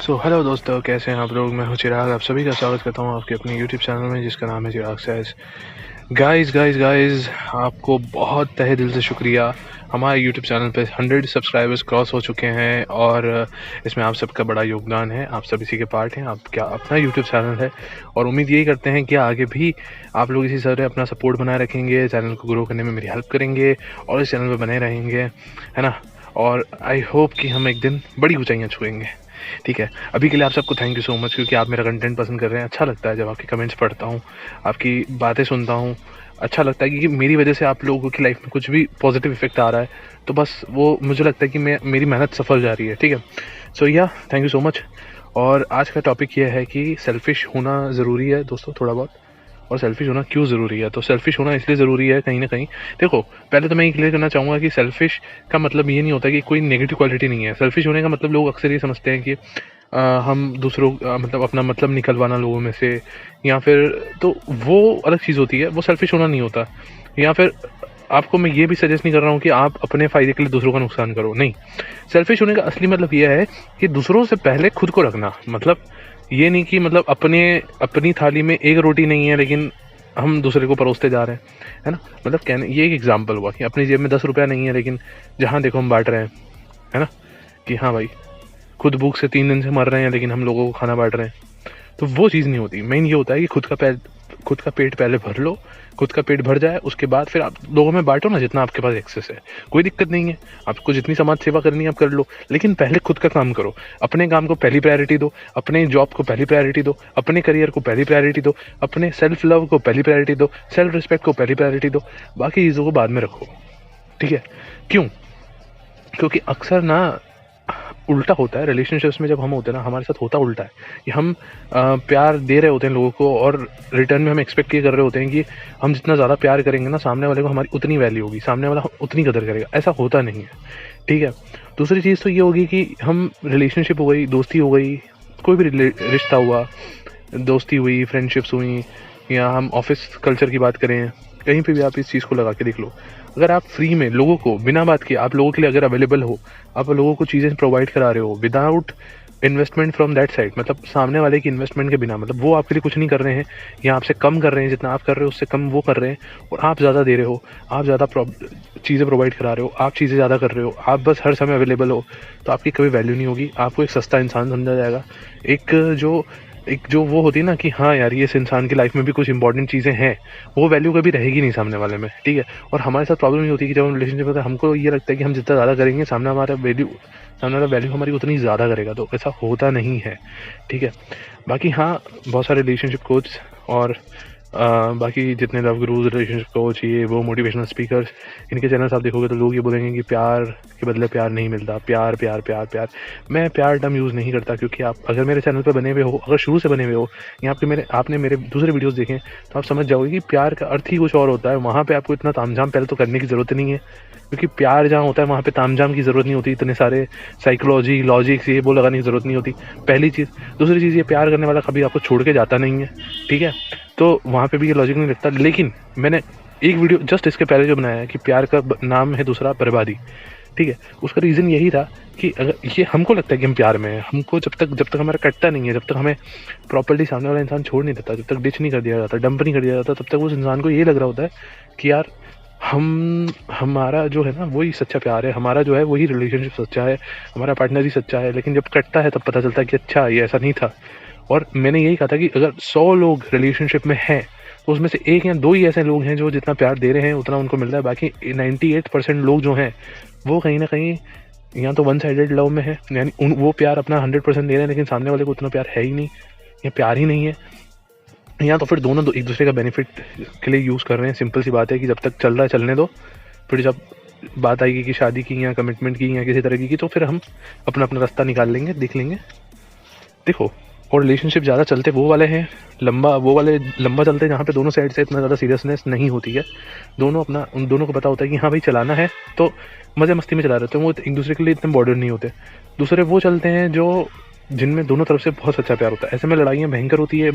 Hello दोस्तों, कैसे हैं आप लोग। मैं हूं चिराग, आप सभी का स्वागत करता हूं आपके अपने यूट्यूब चैनल में जिसका नाम है चिराग सैज। गाइस, आपको बहुत तहे दिल से शुक्रिया। हमारे यूट्यूब चैनल पे 100 सब्सक्राइबर्स क्रॉस हो चुके हैं और इसमें आप सबका बड़ा योगदान है। आप सब इसी के पार्ट हैं। आप क्या अपना यूट्यूब चैनल है और उम्मीद यही करते हैं कि आगे भी आप लोग इसी तरह अपना सपोर्ट बनाए रखेंगे, चैनल को ग्रो करने में मेरी हेल्प करेंगे और इस चैनल पर बने रहेंगे, है ना। और आई होप कि हम एक दिन बड़ी ऊंचाइयां छुएंगे। ठीक है, अभी के लिए आप सबको थैंक यू सो मच, क्योंकि आप मेरा कंटेंट पसंद कर रहे हैं। अच्छा लगता है जब आपके कमेंट्स पढ़ता हूँ, आपकी बातें सुनता हूँ। अच्छा लगता है क्योंकि मेरी वजह से आप लोगों की लाइफ में कुछ भी पॉजिटिव इफेक्ट आ रहा है, तो बस वो मुझे लगता है कि मेरी मेहनत सफल जा रही है। ठीक है, सो या थैंक यू सो मच। और आज का टॉपिक ये है कि सेल्फिश होना ज़रूरी है दोस्तों, थोड़ा बहुत। और सेल्फिश होना क्यों ज़रूरी है? तो सेल्फिश होना इसलिए ज़रूरी है कहीं ना कहीं। देखो, पहले तो मैं ये क्लियर करना चाहूँगा कि सेल्फिश का मतलब ये नहीं होता कि कोई नेगेटिव क्वालिटी नहीं है। सेल्फिश होने का मतलब लोग अक्सर ये समझते हैं कि हम दूसरों मतलब अपना मतलब निकलवाना लोगों में से, या फिर तो वो अलग चीज़ होती है। वो सेल्फिश होना नहीं होता। या फिर आपको मैं ये भी सजेस्ट नहीं कर रहा हूँ कि आप अपने फ़ायदे के लिए दूसरों का नुकसान करो, नहीं। सेल्फिश होने का असली मतलब यह है कि दूसरों से पहले खुद को रखना। मतलब ये नहीं कि मतलब अपनी थाली में एक रोटी नहीं है लेकिन हम दूसरे को परोसते जा रहे हैं, है ना। मतलब कहने ये एक एग्जाम्पल हुआ कि अपनी जेब में 10 रुपया नहीं है लेकिन जहाँ देखो हम बांट रहे हैं, है ना। कि हाँ भाई, खुद भूख से 3 दिन से मर रहे हैं लेकिन हम लोगों को खाना बांट रहे हैं। तो वो चीज़ नहीं होती। मेन ये होता है कि खुद का पेट पहले भर लो। खुद का पेट भर जाए उसके बाद फिर आप लोगों में बांटो ना जितना आपके पास एक्सेस है। कोई दिक्कत नहीं है, आपको जितनी समाज सेवा करनी है आप कर लो, लेकिन पहले खुद का काम करो। अपने काम को पहली प्रायोरिटी दो, अपने जॉब को पहली प्रायोरिटी दो, अपने करियर को पहली प्रायोरिटी दो, अपने सेल्फ लव को पहली प्रायोरिटी दो, सेल्फ रिस्पेक्ट को पहली प्रायोरिटी दो। बाकी चीज़ों को बाद में रखो। ठीक है, क्यों? क्योंकि अक्सर ना उल्टा होता है रिलेशनशिप्स में। जब हम होते हैं ना, हमारे साथ होता उल्टा है कि हम प्यार दे रहे होते हैं लोगों को और रिटर्न में हम एक्सपेक्ट ये कर रहे होते हैं कि हम जितना ज़्यादा प्यार करेंगे ना, सामने वाले को हमारी उतनी वैल्यू होगी, सामने वाला उतनी कदर करेगा। ऐसा होता नहीं है। ठीक है, दूसरी चीज़ तो ये होगी कि हम रिलेशनशिप हो गई, दोस्ती हो गई, कोई भी रिश्ता हुआ, दोस्ती हुई, फ्रेंडशिप्स हुई, या हम ऑफिस कल्चर की बात करें, कहीं पे भी आप इस चीज़ को लगा के देख लो। अगर आप फ्री में लोगों को बिना बात किए, आप लोगों के लिए अगर अवेलेबल हो, आप लोगों को चीज़ें प्रोवाइड करा रहे हो without investment from that side, मतलब सामने वाले की इन्वेस्टमेंट के बिना, मतलब वो आपके लिए कुछ नहीं कर रहे हैं या आपसे कम कर रहे हैं, जितना आप कर रहे हो उससे कम वो कर रहे हैं, और आप ज़्यादा दे रहे हो, आप ज़्यादा चीज़ें प्रोवाइड करा रहे हो, आप चीज़ें ज़्यादा कर रहे हो, आप बस हर समय अवेलेबल हो, तो आपकी कभी वैल्यू नहीं होगी। आपको एक सस्ता इंसान समझा जाएगा। एक जो वो होती है ना कि हाँ यार, ये इस इंसान की लाइफ में भी कुछ इंपॉर्टेंट चीज़ें हैं, वो वैल्यू कभी रहेगी नहीं सामने वाले में। ठीक है, और हमारे साथ प्रॉब्लम ये होती है कि जब हम रिलेशनशिप में, हमको ये लगता है कि हम जितना ज़्यादा करेंगे सामने वाला वैल्यू हमारी उतनी ज़्यादा करेगा, तो ऐसा होता नहीं है। ठीक है, बाकी हाँ, बहुत सारे रिलेशनशिप कोच और बाकी जितने लव गुरुज, रिलेशनशिप कोच, ये वो मोटिवेशनल स्पीकर्स, इनके चैनल्स आप देखोगे तो लोग ये बोलेंगे कि प्यार के बदले प्यार नहीं मिलता, प्यार प्यार प्यार प्यार। मैं प्यार टर्म यूज़ नहीं करता, क्योंकि आप अगर मेरे चैनल पर बने हुए हो, अगर शुरू से बने हुए हो, या आपने मेरे दूसरे वीडियोस देखें, तो आप समझ जाओगे कि प्यार का अर्थ ही कुछ और होता है। वहाँ पे आपको इतना तामझाम पहले तो करने की ज़रूरत नहीं है, क्योंकि प्यार जहाँ होता है वहाँ पे तामझाम की ज़रूरत नहीं होती, इतने सारे साइकोलॉजी लॉजिक्स ये वो लगाने की ज़रूरत नहीं होती, पहली चीज़। दूसरी चीज़, ये प्यार करने वाला कभी आपको छोड़ के जाता नहीं है। ठीक है, तो वहाँ पे भी ये लॉजिक नहीं लगता। लेकिन मैंने एक वीडियो जस्ट इसके पहले जो बनाया है कि प्यार का नाम है दूसरा बर्बादी। ठीक है, उसका रीज़न यही था कि अगर ये हमको लगता है कि हम प्यार में हैं, हमको जब तक हमारा कटता नहीं है, जब तक हमें प्रॉपर्ली सामने वाला इंसान छोड़ नहीं देता, जब तक डिच नहीं कर दिया जाता, डंप नहीं कर दिया जाता, तब तक उस इंसान को ये लग रहा होता है कि यार हमारा जो है ना वही सच्चा प्यार है, हमारा जो है वही रिलेशनशिप सच्चा है, हमारा पार्टनर ही सच्चा है। लेकिन जब कटता है तब पता चलता है कि अच्छा, ये ऐसा नहीं था। और मैंने यही कहा था कि अगर 100 लोग रिलेशनशिप में हैं, तो उसमें से 1 या 2 ही ऐसे लोग हैं जो जितना प्यार दे रहे हैं उतना उनको मिल रहा है। बाकी 98% लोग जो हैं वो कहीं ना कहीं या तो वन साइडेड लव में है, यानी वो प्यार अपना 100% दे रहे हैं लेकिन सामने वाले को उतना प्यार है ही नहीं, या प्यार ही नहीं है, या तो फिर दोनों एक दूसरे का बेनिफिट के लिए यूज़ कर रहे हैं। सिंपल सी बात है कि जब तक चल रहा है चलने दो, फिर जब बात आएगी कि शादी की या कमिटमेंट की या किसी तरह की, तो फिर हम अपना अपना रास्ता निकाल लेंगे, देख लेंगे। देखो, और रिलेशनशिप ज़्यादा चलते वो वाले हैं, लंबा चलते हैं जहाँ पे दोनों साइड से इतना ज़्यादा सीरियसनेस नहीं होती है। उन दोनों को पता होता है कि हाँ भाई चलाना है, तो मज़े मस्ती में चला रहे होते हैं, वो एक दूसरे के लिए इतने बॉर्डर नहीं होते। दूसरे वो चलते हैं जो जिनमें दोनों तरफ से बहुत सच्चा प्यार होता है। ऐसे में लड़ाइयाँ भयंकर होती है,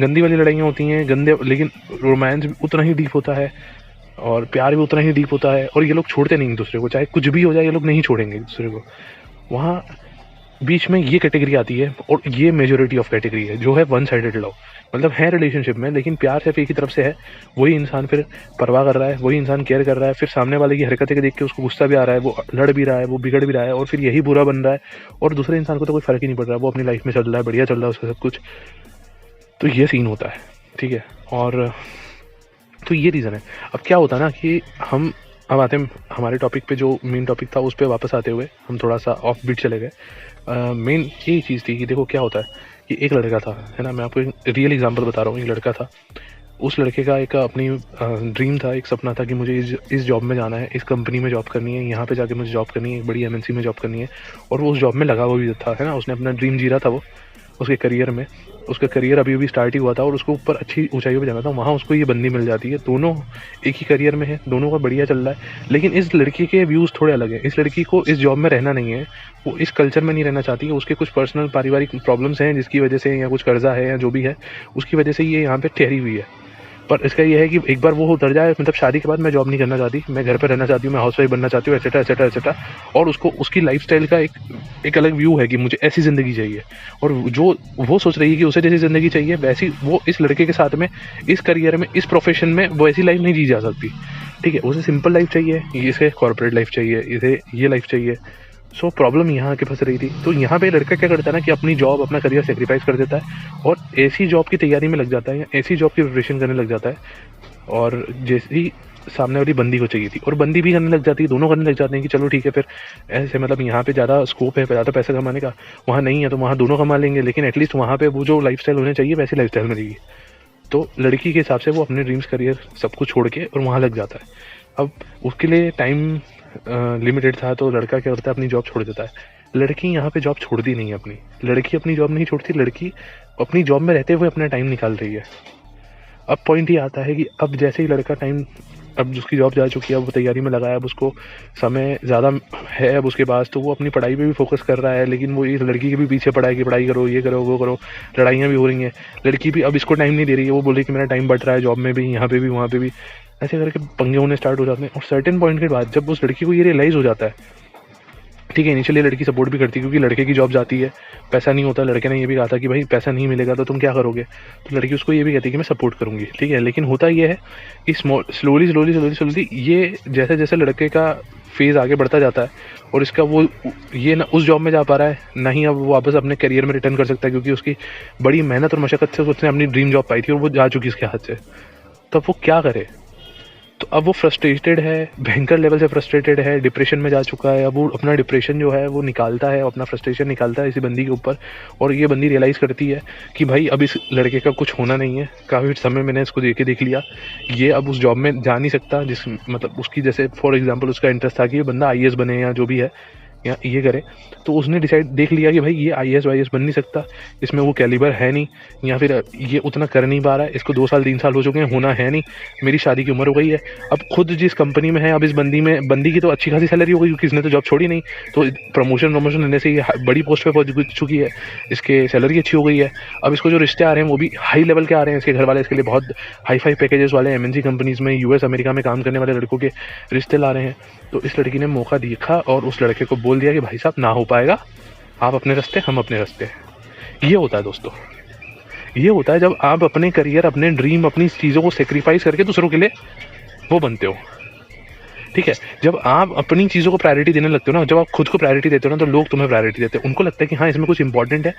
गंदी वाली लड़ाइयाँ होती हैं, गंदे, लेकिन रोमांस भी उतना ही डीप होता है और प्यार भी उतना ही डीप होता है। और ये लोग छोड़ते नहीं एक दूसरे को, चाहे कुछ भी हो जाए, ये लोग नहीं छोड़ेंगे एक दूसरे को। वहाँ बीच में ये कैटेगरी आती है और ये मेजोरिटी ऑफ कैटेगरी है जो है वन साइडेड लव। मतलब है रिलेशनशिप में लेकिन प्यार सिर्फ एक ही तरफ से है, वही इंसान फिर परवाह कर रहा है, वही इंसान केयर कर रहा है, फिर सामने वाले की हरकतें देख के उसको गुस्सा भी आ रहा है, वो लड़ भी रहा है, वो बिगड़ भी रहा है और फिर यही बुरा बन रहा है और दूसरे इंसान को तो कोई फ़र्क ही नहीं पड़ रहा है, वो अपनी लाइफ में चल रहा है, बढ़िया चल रहा है उसका सब कुछ। तो ये सीन होता है, ठीक है। और तो ये रीज़न है। अब क्या होता है ना कि हम अब आते हैं हमारे टॉपिक पे, जो मेन टॉपिक था उस पर वापस आते हुए हम थोड़ा सा ऑफ बीट चले गए। मेन यही चीज़ थी कि देखो क्या होता है कि एक लड़का था, है ना, मैं आपको एक रियल एग्जांपल बता रहा हूँ। एक लड़का था, उस लड़के का एक अपनी ड्रीम था, एक सपना था कि मुझे इस जॉब में जाना है, इस कंपनी में जॉब करनी है, यहाँ पे जाके मुझे जॉब करनी है, एक बड़ी एमएनसी में जॉब करनी है। और वो उस जॉब में लगा हुआ भी था, है ना, उसने अपना ड्रीम जी रहा था वो उसके करियर में। उसका करियर अभी अभी स्टार्ट ही हुआ था और उसको ऊपर अच्छी ऊंचाइयों पे जाना था। वहाँ उसको ये बंदी मिल जाती है, दोनों एक ही करियर में है, दोनों का बढ़िया चल रहा है। लेकिन इस लड़की के व्यूज़ थोड़े अलग हैं। इस लड़की को इस जॉब में रहना नहीं है, वो इस कल्चर में नहीं रहना चाहती है। उसके कुछ पर्सनल पारिवारिक प्रॉब्लम्स हैं जिसकी वजह से, या कुछ कर्जा है या जो भी है उसकी वजह से ये यहाँ पे ठहरी हुई है। पर इसका ये है कि एक बार वो उतर जाए, मतलब शादी के बाद मैं जॉब नहीं करना चाहती, मैं घर पे रहना चाहती हूँ, मैं हाउसवाइफ बनना चाहती हूँ, एटसेट्रा एटसेट्रा एटसेट्रा। और उसको उसकी लाइफस्टाइल का एक अलग व्यू है कि मुझे ऐसी ज़िंदगी चाहिए। और जो वो सोच रही है कि उसे जैसी ज़िंदगी चाहिए वैसी वो इस लड़के के साथ में, इस करियर में, इस प्रोफेशन में वैसी लाइफ नहीं जी जा सकती, ठीक है। उसे सिंपल लाइफ चाहिए, इसे कॉर्पोरेट लाइफ चाहिए, इसे ये लाइफ चाहिए। सो प्रॉब्लम यहाँ आके फंस रही थी। तो यहाँ पे लड़का क्या करता है ना कि अपनी जॉब, अपना करियर सेक्रीफाइस कर देता है और ऐसी जॉब की तैयारी में लग जाता है या ऐसी जॉब की प्रिपरेशन करने लग जाता है और जैसी सामने वाली बंदी को चाहिए थी, और बंदी भी करने लग जाती है, दोनों करने लग जाते हैं कि चलो ठीक है फिर ऐसे, मतलब यहाँ पे ज़्यादा स्कोप है, ज़्यादा पैसा कमाने का, वहाँ नहीं है तो वहाँ दोनों कमा लेंगे, लेकिन एटलीस्ट वहाँ पे वो जो लाइफस्टाइल होने चाहिए वैसी लाइफस्टाइल मिलेगी। तो लड़की के हिसाब से वो अपने ड्रीम्स करियर सब कुछ छोड़ के और वहाँ लग जाता है। अब उसके लिए टाइम लिमिटेड था तो लड़का क्या करता है, अपनी जॉब छोड़ देता है। लड़की यहाँ पे जॉब छोड़ती नहीं है अपनी, लड़की अपनी जॉब नहीं छोड़ती, लड़की अपनी जॉब में रहते हुए अपना टाइम निकाल रही है। अब पॉइंट ये आता है कि अब जैसे ही लड़का टाइम, अब उसकी जॉब जा चुकी है, वो तैयारी में लगा है, अब उसको समय ज़्यादा है अब उसके पास, तो वो अपनी पढ़ाई पे भी फोकस कर रहा है। लेकिन वो इस लड़की के भी पीछे पड़ा है कि पढ़ाई करो, ये करो, वो करो, लड़ाइयाँ भी हो रही हैं। लड़की भी अब इसको टाइम नहीं दे रही है, वो बोल रही है कि मेरा टाइम बट रहा है, जॉब में भी, यहाँ पे भी, वहाँ पे भी। ऐसे करके पंगे होने स्टार्ट हो जाते हैं। और सर्टेन पॉइंट के बाद जब उस लड़की को ये रियलाइज़ हो जाता है, ठीक है, इनिशियली लड़की सपोर्ट भी करती है क्योंकि लड़के की जॉब जाती है, पैसा नहीं होता। लड़के ने ये भी कहा था कि भाई पैसा नहीं मिलेगा तो तुम क्या करोगे, तो लड़की उसको ये भी कहती है कि मैं सपोर्ट करूंगी, ठीक है। लेकिन होता ये है कि स्लोली स्लोली स्लोली स्लोली ये जैसे जैसे लड़के का फेज़ आगे बढ़ता जाता है और इसका वो ये ना उस जॉब में जा पा रहा है, ना ही अब वो वापस अपने करियर में रिटर्न कर सकता है, क्योंकि उसकी बड़ी मेहनत और मशक्क़त से उसने अपनी ड्रीम जॉब पाई थी और वो जा चुकी इसके हाथ से। तो अब वो क्या करे, तो अब वो फ्रस्ट्रेटेड है, भयंकर लेवल से फ्रस्ट्रेटेड है, डिप्रेशन में जा चुका है। अब वो अपना डिप्रेशन जो है वो निकालता है, अपना फ्रस्ट्रेशन निकालता है इसी बंदी के ऊपर। और ये बंदी रियलाइज़ करती है कि भाई अब इस लड़के का कुछ होना नहीं है, काफ़ी समय मैंने इसको देख लिया, ये अब उस जॉब में जा नहीं सकता जिस, मतलब उसकी, जैसे फॉर एग्जांपल उसका इंटरेस्ट था कि ये बंदा आईएएस बने या जो भी है या ये करे। तो उसने डिसाइड देख लिया कि भाई ये आईएएस वाईएएस बन नहीं सकता, इसमें वो कैलिबर है नहीं, या फिर ये उतना कर नहीं पा रहा है, इसको 2 साल 3 साल हो चुके हैं, होना है नहीं, मेरी शादी की उम्र हो गई है। अब खुद जिस कंपनी में है, अब इस बंदी की तो अच्छी खासी सैलरी हो गई क्योंकि इसने तो जॉब छोड़ी नहीं, तो प्रमोशन लेने से ये बड़ी पोस्ट पे पहुंच चुकी है, इसके सैलरी अच्छी हो गई है। अब इसको जो रिश्ते आ रहे हैं वो भी हाई लेवल के आ रहे हैं, इसके घर वाले इसके लिए बहुत हाई फाई पैकेजेस वाले एमएनसी कंपनीज में, यूएस अमेरिका में काम करने वाले लड़कों के रिश्ते ला रहे हैं। तो इस लड़की ने मौका देखा और उस लड़के को बोल दिया कि भाई साहब ना हो पाएगा, आप अपने रास्ते, हम अपने रास्ते। ये होता है दोस्तों, ये होता है जब आप अपने करियर, अपने ड्रीम, अपनी चीज़ों को सेक्रीफाइस करके दूसरों के लिए वो बनते हो, ठीक है। जब आप अपनी चीज़ों को प्रायोरिटी देने लगते हो ना, जब आप खुद को प्रायोरिटी देते हो ना, तो लोग तुम्हें प्रायोरिटी देते हैं। उनको लगता है कि हाँ इसमें कुछ इंपॉर्टेंट है,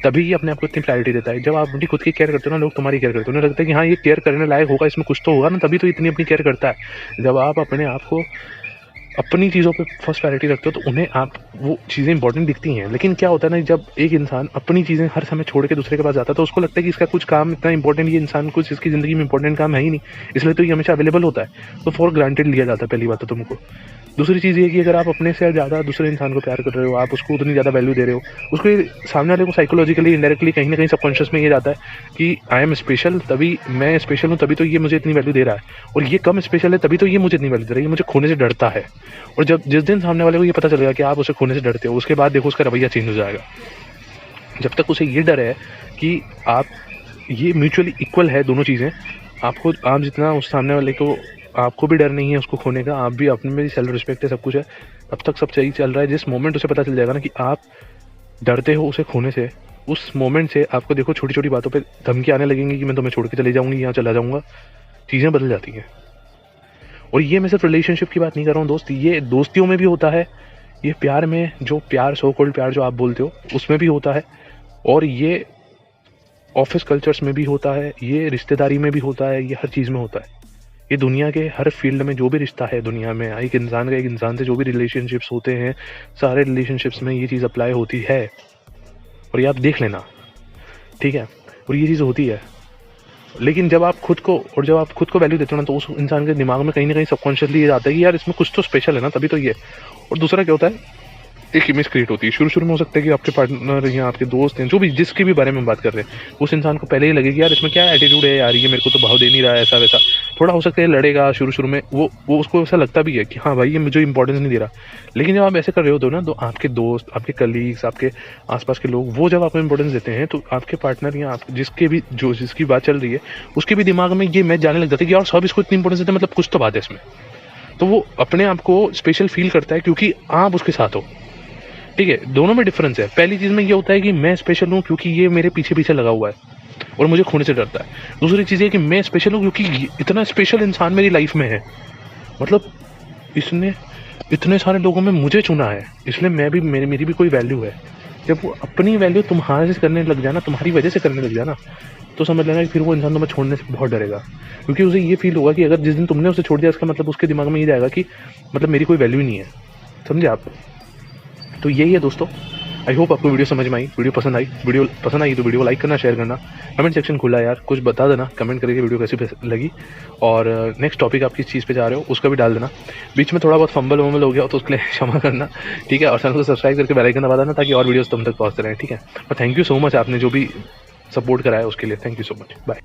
तभी ये अपने आप को इतनी प्रायोरिटी देता है। जब आप अपनी खुद की केयर करते हो ना, लोग तुम्हारी केयर करते हो, उन्हें लगता है कि हाँ ये केयर करने लायक होगा, इसमें कुछ तो होगा ना, तभी तो इतनी अपनी केयर करता है। जब आप अपने आप को अपनी चीज़ों पे फर्स्ट प्रायोरिटी रखते हो तो उन्हें आप वो चीज़ें इंपॉर्टेंट दिखती हैं। लेकिन क्या होता है ना, जब एक इंसान अपनी चीज़ें हर समय छोड़ के दूसरे के पास जाता है तो उसको लगता है कि इसका कुछ काम इतना इंपॉर्टेंट, ये इंसान कुछ इसकी ज़िंदगी में इंपॉर्टेंट काम है ही नहीं, इसलिए तो ये हमेशा अवेलेबल होता है, तो फॉर ग्रांटेड लिया जाता है। पहली बात तो तुमको। दूसरी चीज़ ये कि अगर आप अपने से ज़्यादा दूसरे इंसान को प्यार कर रहे हो, आप उसको उतनी ज़्यादा वैल्यू दे रहे हो, उसको सामने वाले को साइकोलॉजिकली इनडायरेक्टली कहीं ना कहीं सबकॉन्शियस में ये जाता है कि आई एम स्पेशल, तभी मैं स्पेशल हूँ, तभी तो ये मुझे इतनी वैल्यू दे रहा है, और ये कम स्पेशल है तभी तो ये मुझे इतनी वैल्यू दे रहा है, ये मुझे खोने से डरता है। और जब जिस दिन सामने वाले को ये पता चलेगा कि आप उसे खोने से डरते हो, उसके बाद देखो उसका रवैया चेंज हो जाएगा। जब तक उसे ये डर है कि आप ये म्यूचुअली इक्वल है दोनों चीज़ें, आप जितना उस सामने वाले को, आपको भी डर नहीं है उसको खोने का, आप भी अपने में सेल्फ रिस्पेक्ट है, सब कुछ है, तब तक सब सही चल रहा है। जिस मोमेंट उसे पता चल जाएगा ना कि आप डरते हो उसे खोने से, उस मोमेंट से आपको देखो छोटी छोटी बातों पे धमकी आने लगेंगी कि मैं तुम्हें छोड़ के चली जाऊंगी, यहाँ चला जाऊंगा, चीज़ें बदल जाती हैं। और ये मैं सिर्फ रिलेशनशिप की बात नहीं कर रहा हूँ दोस्त, ये दोस्तियों में भी होता है, ये प्यार में, जो प्यार सो कॉल्ड प्यार जो आप बोलते हो उसमें भी होता है, और ये ऑफिस कल्चर्स में भी होता है, ये रिश्तेदारी में भी होता है, ये हर चीज़ में होता है। ये दुनिया के हर फील्ड में जो भी रिश्ता है दुनिया में, एक इंसान का एक इंसान से जो भी रिलेशनशिप्स होते हैं, सारे रिलेशनशिप्स में ये चीज़ अप्लाई होती है। और ये आप देख लेना, ठीक है, और ये चीज़ होती है। लेकिन जब आप खुद को वैल्यू देते हो ना, तो उस इंसान के दिमाग में कहीं ना कहीं सबकॉन्शियसली ये आता है कि यार इसमें कुछ तो स्पेशल है ना, तभी तो ये। और दूसरा क्या होता है, एक इमेज क्रिएट होती है। शुरू में हो सकता है कि आपके पार्टनर या आपके दोस्त हैं, जो भी जिसके भी बारे में बात कर रहे हैं, उस इंसान को पहले ही लगे कि यार इसमें क्या एटीट्यूड है यार, ये मेरे को तो भाव दे नहीं रहा है, ऐसा वैसा। थोड़ा हो सकता है लड़ेगा शुरू में, वो उसको ऐसा लगता भी है कि हाँ भाई ये मुझे इंपॉर्टेंस नहीं दे रहा। लेकिन जब आप ऐसे कर रहे होते हो ना, तो आपके दोस्त, आपके कलीग्स, आपके आसपास के लोग, वो जब आपको इंपॉर्टेंस देते हैं, तो आपके पार्टनर या आप जिसकी बात चल रही है, उसके भी दिमाग में ये मैच जाने लग जाता है कि यार सब इसको इतनी इंपॉर्टेंस देते हैं, मतलब कुछ तो बात है इसमें। तो वो अपने आप को स्पेशल फील करता है क्योंकि आप उसके साथ हो। ठीक है, दोनों में डिफरेंस है। पहली चीज़ में ये होता है कि मैं स्पेशल हूँ क्योंकि ये मेरे पीछे पीछे लगा हुआ है और मुझे खोने से डरता है। दूसरी चीज़ ये कि मैं स्पेशल हूँ क्योंकि इतना स्पेशल इंसान मेरी लाइफ में है, मतलब इसने इतने सारे लोगों में मुझे चुना है, इसलिए मैं भी मेरी भी कोई वैल्यू है। जब वो अपनी वैल्यू तुम्हारे से करने लग जाए ना, तुम्हारी वजह से करने लग जाए ना, तो समझ लेना कि फिर वो इंसान तुम्हें छोड़ने से बहुत डरेगा। क्योंकि उसे ये फील होगा कि अगर जिस दिन तुमने उसे छोड़ दिया, इसका मतलब उसके दिमाग में ये जाएगा कि मतलब मेरी कोई वैल्यू ही नहीं है। समझे आप? तो यही है दोस्तों। आई होप आपको वीडियो समझ में आई, वीडियो पसंद आई तो वीडियो को लाइक करना, शेयर करना, कमेंट सेक्शन खुला है यार, कुछ बता देना कमेंट करके वीडियो कैसी लगी, और नेक्स्ट टॉपिक आप किस चीज़ पे जा रहे हो उसका भी डाल देना। बीच में थोड़ा बहुत फंबल वंबल हो गया तो उसके लिए क्षमा करना, ठीक है। और चैनल को सब्सक्राइब करके बेल आइकन दबा देना ताकि और वीडियोस तुम तक पहुँचते रहें, ठीक है। और थैंक यू सो मच, आपने जो भी सपोर्ट कराया उसके लिए thank you so much. Bye.